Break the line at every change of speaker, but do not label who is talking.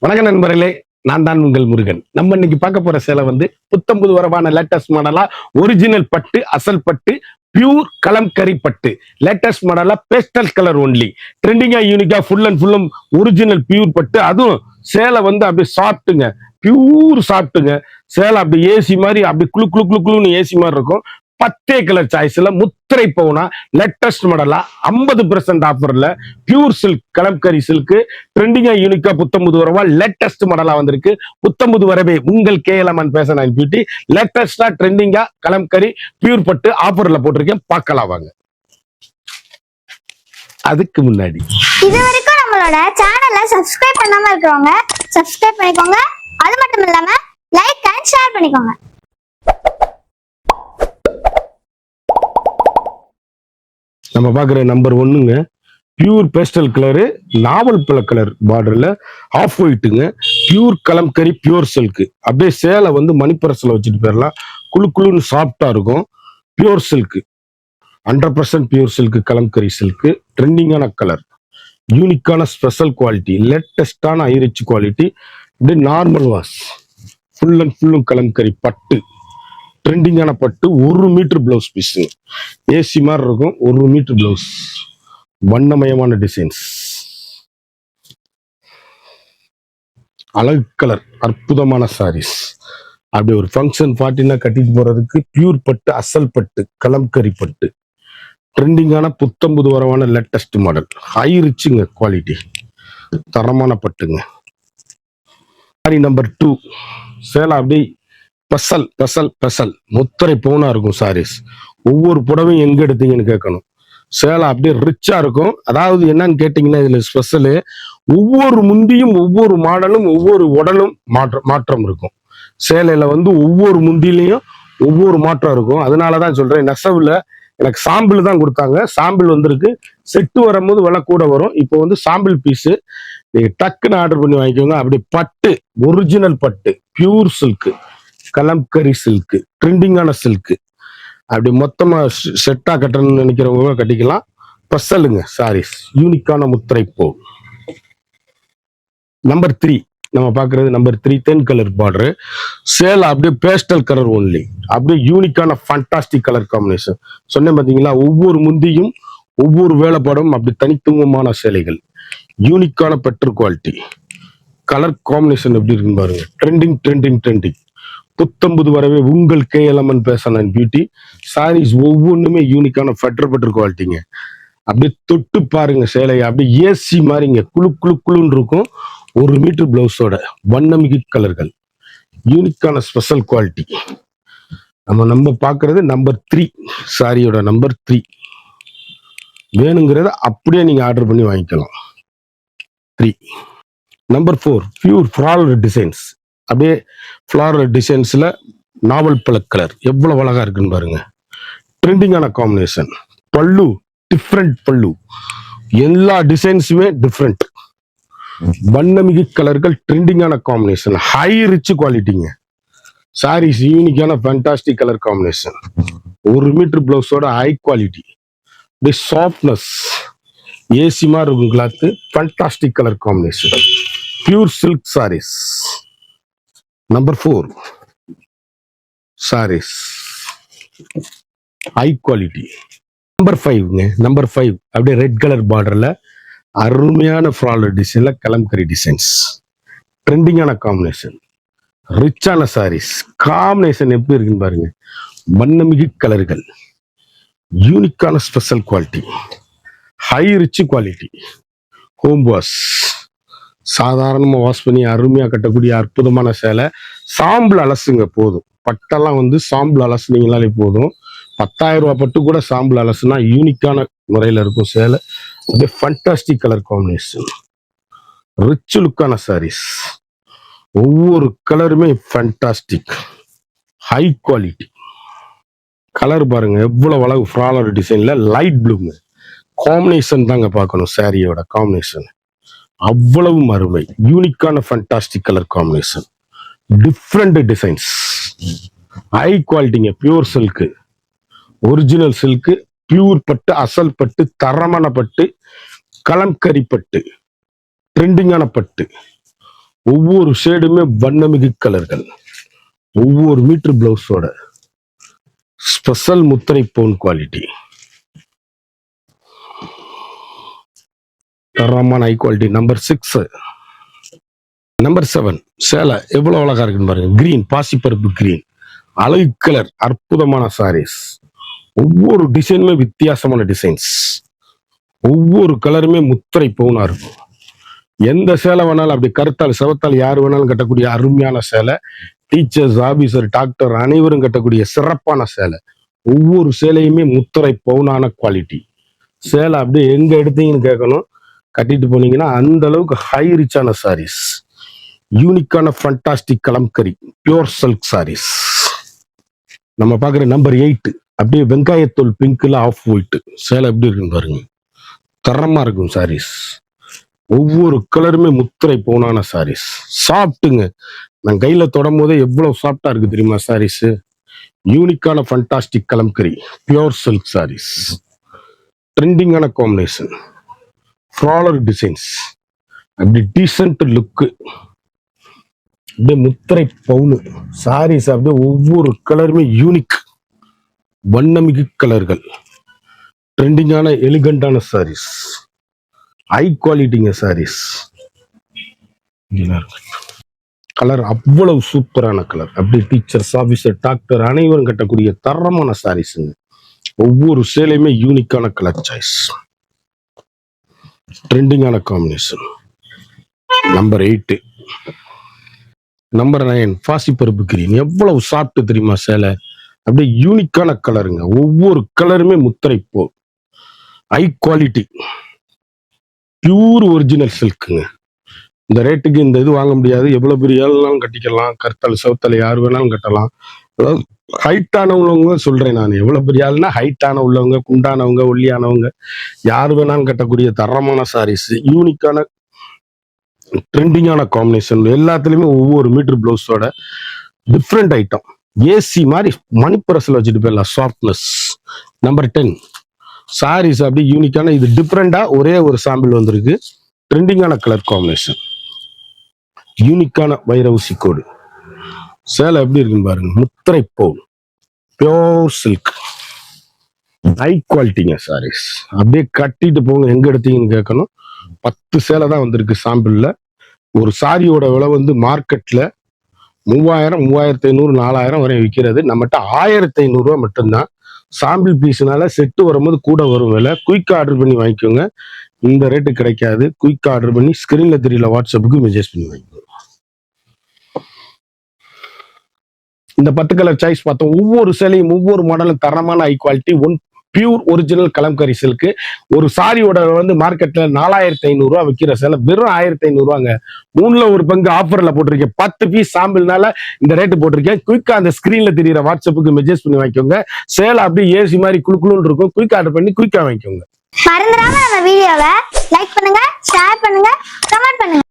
வணக்கம் நண்பர்களே, நான் தான் உங்கள் முருகன். நம்ம இன்னைக்கு பார்க்க போற சேலை வந்து புத்தம்புது வரவான லேட்டஸ்ட் மாடலா ஒரிஜினல் பட்டு, அசல் பட்டு, பியூர் கலம்கரி பட்டு, லேட்டஸ்ட் மாடலா பேஸ்டல் கலர் ஒன்லி, ட்ரெண்டிங்கா யூனிக்கா ஃபுல் அண்ட் ஃபுல்லும் ஒரிஜினல் பியூர் பட்டு. அதுவும் சேலை வந்து அப்படியே சாப்பிட்டுங்க, பியூர் சாப்பிட்டுங்க. சேலை அப்படி ஏசி மாதிரி அப்படி குளு குளு குளு குளுன்னு ஏசி மாதிரி இருக்கும். 10 கலர் சாய்ஸ்ல முத்திரை பவுனா லேட்டஸ்ட் மாடலா 50% ஆஃபர்ல பியூர் சில்க் கலம்கரி சில்க் ட்ரெண்டிங்கா யூனிக்கா புத்தம்புது வரவா லேட்டஸ்ட் மாடலா வந்திருக்கு. புத்தம்புது வரவே உங்கள் கேஎல்எம்என் ஃபேஷன் அண்ட் பியூட்டி லேட்டஸ்டா ட்ரெண்டிங்கா கலம்கரி பியூர் பட்டு ஆஃபர்ல போட்டிருக்கேன். பார்க்கலாம் வாங்க. அதுக்கு முன்னாடி
இது வரைக்கும் நம்மளோட சேனலை சப்ஸ்கிரைப் பண்ணாம இருக்கிறவங்க சப்ஸ்கிரைப் பண்ணிக்கோங்க. அது மட்டும் இல்லாம லைக் அண்ட் ஷேர் பண்ணிக்கோங்க.
நம்ம பாக்குற நம்பர் 1ங்க, பியூர் பேஸ்டல் கலரு, நாவல் பழ கலர் பார்டர்ல ஆஃப் ஒயிட்டுங்க, பியூர் கலம்கரி பியூர் சில்க். அப்படியே சேலை வந்து மணிப்பரசில் வச்சுட்டு போயிடலாம். குழு குழுன்னு சாஃப்டா இருக்கும். Pure silk, 100% pure silk kalamkari silk, ட்ரெண்டிங்கான கலர், யூனிக்கான ஸ்பெஷல் குவாலிட்டி, லேட்டஸ்டான ஐரிச் குவாலிட்டி. இப்படி நார்மல் வாஷ், ஃபுல் அண்ட் ஃபுல்லும் கலம்கரி பட்டு, ட்ரெண்டிங்கான பட்டு. 1 மீட்டர் பிளவுஸ் பீஸ், ஏசி மாதிரி இருக்கும். 1 மீட்டர் பிளவுஸ், வண்ணமயமான டிசைன்ஸ், அழகு கலர், அற்புதமான சாரீஸ். அப்படி ஒரு ஃபங்க்ஷன் பார்ட்டினா கட்டிட்டு போறதுக்கு பியூர் பட்டு, அசல் பட்டு, கலம்கரி பட்டு, ட்ரெண்டிங்கான புத்தம்புது வரவான லேட்டஸ்ட் மாடல், ஹை ரிச்சுங்க குவாலிட்டி, தரமான பட்டுங்க. சாரி நம்பர் 2, சேலை அப்படி பெசல் பெசல் பெசல் முத்திரை பவுனா இருக்கும் சாரீஸ். ஒவ்வொரு புடவையும் எங்க எடுத்தீங்கன்னு கேட்கணும். சேலை அப்படியே ரிச்சா இருக்கும். அதாவது என்னன்னு கேட்டீங்கன்னா, இதுல ஸ்பெஷலு ஒவ்வொரு முந்தியும் ஒவ்வொரு மாடலும் ஒவ்வொரு உடலும் மாற்றம் இருக்கும். சேலையில வந்து ஒவ்வொரு முந்திலையும் ஒவ்வொரு மாற்றம் இருக்கும். அதனாலதான் சொல்றேன், நெசவுல எனக்கு சாம்பிள் தான் கொடுத்தாங்க. சாம்பிள் வந்திருக்கு. செட்டு வரும்போது விலை கூட வரும். இப்போ வந்து சாம்பிள் பீஸு, நீங்க டக்குன்னு ஆர்டர் பண்ணி வாங்கிக்கோங்க. அப்படி பட்டு, ஒரிஜினல் பட்டு, பியூர் சில்க் கலம்கரி சில்க், ட்ரெண்டிங்கான சில்க். அப்படி மொத்தமா செட்டா கட்டணும்னு நினைக்கிறவங்க கட்டிக்கலாம். பசலுங்க சாரீஸ், யூனிக்கான முத்திரை போ. நம்பர் 3 நம்ம பாக்குறது நம்பர் 3, 10 கலர் பார்டர் சேலை, அப்படியே பேஸ்டல் கலர் ஒன்லி, அப்படியே யூனிக்கான ஃபண்டாஸ்டிக் கலர் காம்பினேஷன். சொன்னேன் பாத்தீங்களா, ஒவ்வொரு முந்தியும் ஒவ்வொரு வேலைப்பாடும் அப்படி தனித்துவமான சேலைகள், யூனிக்கான பெட்டர் குவாலிட்டி, கலர் காம்பினேஷன் எப்படி இருக்குன்னு பாருங்க. Trending trending trending. புத்தம்புது வரவே உங்கள் KLMN fashion and beauty sarees ஒவ்வொன்றுமே யூனிக்கான பெட்டர் குவாலிட்டிங்க. அப்படியே தொட்டு பாருங்க சேலையை, அப்படியே ஏசி மாதிரிங்க, குழு குழு குழுன்னு இருக்கும். 1 மீட்டர் பிளவுஸோட வண்ணமிகு கலர்கள், யூனிக்கான ஸ்பெஷல் குவாலிட்டி. நம்ம பார்க்கறது நம்பர் 3, சாரியோட நம்பர் 3. வேணுங்கிறத அப்படியே நீங்க ஆர்டர் பண்ணி வாங்கிக்கலாம். 3. Number 4, pure floral designs. அப்படியே ஃப்ளாரல் டிசைன்ஸ்ல நாவல் பழ கலர் எவ்வளவு அழகா இருக்குன்னு பாருங்க. ட்ரெண்டிங்கான காம்பினேஷன். பல்லு டிஃப்ரெண்ட் பல்லு, எல்லா டிசைன்ஸுமே டிஃப்ரெண்ட். வண்ணமிகு கலர்கள், ட்ரெண்டிங்கான காம்பினேஷன், ஹை ரிச் குவாலிட்டிங்க. சாரீஸ் யூனிக்கான ஃபேண்டாஸ்டிக் கலர் காம்பினேஷன். 1 மீட்டர் பிளவுஸோட ஹை குவாலிட்டி, சாஃப்ட்னஸ், ஏசி மாதிரி இருக்கும் cloth, fantastic colour combination, pure silk saris. Number 4 saris, high quality. Number 5ங்க, நம்பர் 5 அப்படியே ரெட் கலர் பார்டர்ல அருமையான ஃப்ளாரல் டிசைன்ல கலம்கரி டிசைன்ஸ், ட்ரெண்டிங்கான காம்பினேஷன், ரிச்சான சாரீஸ். காம்பினேஷன் எப்படி இருக்குன்னு பாருங்க. வண்ணமிகு கலர்கள், யூனிக்கான special quality, high rich quality. Home wash, சாதாரணமா வாஷ் பண்ணி அருமையா கட்டக்கூடிய அற்புதமான சேலை. சாம்பிள் அலசுங்க போதும். பட்டெல்லாம் வந்து சாம்பிள் அலசுனீங்களாலே போதும். 10,000 ரூபாய் பட்டு கூட சாம்பிள் அலசுனா யூனிக்கான முறையில இருக்கும் சேலை. அப்படியே ஃபண்டாஸ்டிக் கலர் காம்பினேஷன், ரிச் லுக்கான சாரீஸ். ஒவ்வொரு கலருமே ஃபண்டாஸ்டிக், ஹை குவாலிட்டி. கலர் பாருங்க எவ்வளவு அழகு. ஃப்ளாரல் டிசைன்ல லைட் ப்ளூங்க காம்பினேஷன் தாங்க பார்க்கணும். சாரியோட காம்பினேஷன் அவ்வளவு அருமை, யூனிக்கான fantastic colour combination, different designs, high குவாலிட்டிங்க. Pure silk, original silk, pure பட்டு, அசல் பட்டு, தரமான பட்டு, கலம்கரி பட்டு, ட்ரெண்டிங்கான பட்டு. ஒவ்வொரு ஷேடுமே வண்ணமிகு கலர்கள். ஒவ்வொரு மீட்டர் பிளவுஸோட ஸ்பெஷல் முத்திரை பவுன் குவாலிட்டி. தரமான ஹை குவாலிட்டி. நம்பர் 6. நம்பர் 7 சேலை எவ்வளவு அழகா இருக்குன்னு பாருங்க. கிரீன், பாசிப்பருப்பு கிரீன், அழகு கலர், அற்புதமான சாரீஸ். ஒவ்வொரு டிசைனுமே வித்தியாசமான டிசைன்ஸ். ஒவ்வொரு கலருமே முத்திரை பவுனா இருக்கும். எந்த சேலை வேணாலும் அப்படி கருத்தால் செவத்தால் யார் வேணாலும் கட்டக்கூடிய அருமையான சேலை. டீச்சர்ஸ், ஆபீசர், டாக்டர் அனைவரும் கட்டக்கூடிய சிறப்பான சேலை. ஒவ்வொரு சேலையுமே முத்திரை பவுனான குவாலிட்டி. சேலை அப்படியே எங்க எடுத்தீங்கன்னு கேட்கணும். கட்டிட்டு போனீங்கன்னா அந்த அளவுக்கு ஹை ரிச்சான சாரீஸ். யூனிக்கான fantastic kalamkari pure silk sarees. நம்ம பார்க்குற நம்பர் 8 அப்படியே வெங்காயத்தோல் பிங்க்ல ஆஃப் ஒயிட் சேலை எப்படி இருக்குன்னு பாருங்க. தரமா இருக்கும் சாரீஸ். ஒவ்வொரு கலருமே முத்திரை பவுனான சாரீஸ். சாப்பிட்டுங்க, நான் கையில தொடும் போதே எவ்வளவு சாஃப்டா இருக்கு தெரியுமா சாரீஸ். யூனிக்கான fantastic kalamkari pure silk saris. ட்ரெண்டிங்கான காம்பினேஷன், ஃப்ராலர் டிசைன்ஸ், அப்படி டீசென்ட் லுக்கு, அப்படியே முத்திரை பவுனு சாரீஸ். அப்படியே ஒவ்வொரு கலருமே யூனிக் வண்ணமிகு கலர்கள். ட்ரெண்டிங்கான எலிகண்டான சாரீஸ். ஹை குவாலிட்டிங்க சாரீஸ். கலர் அவ்வளவு சூப்பரான கலர். அப்படி டீச்சர்ஸ், ஆபீசர், டாக்டர் அனைவரும் கட்டக்கூடிய தரமான சாரீஸுங்க. ஒவ்வொரு சேலையுமே யூனிக்கான கலர் சாய்ஸ். ட்ரெண்டிங்கான காம்பினேஷன். நம்பர் 8. நம்பர் 9 பாசிப்பருப்பு கிரீன். எவ்வளவு சாப்பிட்டு தெரியுமா சேலை. அப்படியே யூனிக்கான கலருங்க. ஒவ்வொரு கலருமே முத்திரை போ. ஹை குவாலிட்டி பியூர் ஒரிஜினல் சில்க்குங்க. இந்த ரேட்டுக்கு இந்த இது வாங்க முடியாது. எவ்வளவு பெரிய ஆளுனாலும் கட்டிக்கலாம். கருத்தால் செவத்தால் யார் வேணாலும் கட்டலாம். அதாவது ஹைட்டானவங்க சொல்றேன் நான். எவ்வளவு பெரிய ஆளுனா ஹைட்டான உள்ளவங்க, குண்டானவங்க, ஒல்லியானவங்க யார் வேணாலும் கட்டக்கூடிய தரமான சாரீஸ். யூனிக்கான ட்ரெண்டிங்கான காம்பினேஷன். எல்லாத்துலயுமே ஒவ்வொரு மீட்டர் பிளவுஸோட டிஃப்ரெண்ட் ஐட்டம். ஏசி மாதிரி மணிப்புரசில் வச்சுட்டு போயிடலாம். சாஃப்ட்னஸ். நம்பர் 10 சாரீஸ் அப்படி யூனிக்கான. இது டிஃப்ரெண்டா ஒரே ஒரு சாம்பிள் வந்திருக்கு. ட்ரெண்டிங்கான கலர் காம்பினேஷன், யூனிக்கான வைர ஊசி கோடு. சேலை எப்படி இருக்குன்னு பாருங்க. முத்திரை பவுன் பியோர் சில்க் ஹை குவாலிட்டிங்க சாரீஸ். அப்படியே கட்டிட்டு போங்க. எங்க எடுத்தீங்கன்னு கேட்கணும். 10 சேலை தான் வந்திருக்கு சாம்பிள்ல. ஒரு சாரியோட விலை வந்து மார்க்கெட்ல 3000, 3500, 4000 வரை விற்கிறது. நம்மகிட்ட 1500 ரூபா மட்டும்தான். சாம்பிள் பீஸ்னால செட்டு வரும்போது கூட வரும் விலை. குயிக்கா ஆர்டர் பண்ணி வாங்கிக்கோங்க. இந்த ரேட்டு கிடைக்காது. குயிக்கா ஆர்டர் பண்ணி ஸ்கிரீன்ல தெரியல வாட்ஸ்அப்புக்கு மெசேஜ் பண்ணி வாங்கிக்கோங்க. இந்த 10 கலர் சாய்ஸ் பார்த்தோம். ஒவ்வொரு சேலையும் ஒவ்வொரு மாடலும் தரமான high quality. Pure original kalamkari silk. ஒரு சாரியோட வந்து மார்க்கெட்ல 4500 ரூபா விற்கிற சேலை வெறும் 1500 ரூபாங்க. 3ல ஒரு பங்கு ஆஃபர்ல போட்டிருக்கேன். 10 பீஸ் சாம்பிள்னால இந்த ரேட்டு போட்டிருக்கேன். குயிக்கா அந்த ஸ்கிரீன்ல தெரியற வாட்ஸ்அப்புக்கு மெசேஜ் பண்ணி வாங்கிக்கோங்க. சேலை அப்படியே ஏசி மாதிரி குளுக்குளுன்னு இருக்கும். குயிக்கா ஆர்டர் பண்ணி குயிக்கா வாங்கிக்கோங்க.
மறந்துடாம நம்ம வீடியோவை லைக் பண்ணுங்க, ஷேர் பண்ணுங்க, கமெண்ட் பண்ணுங்க.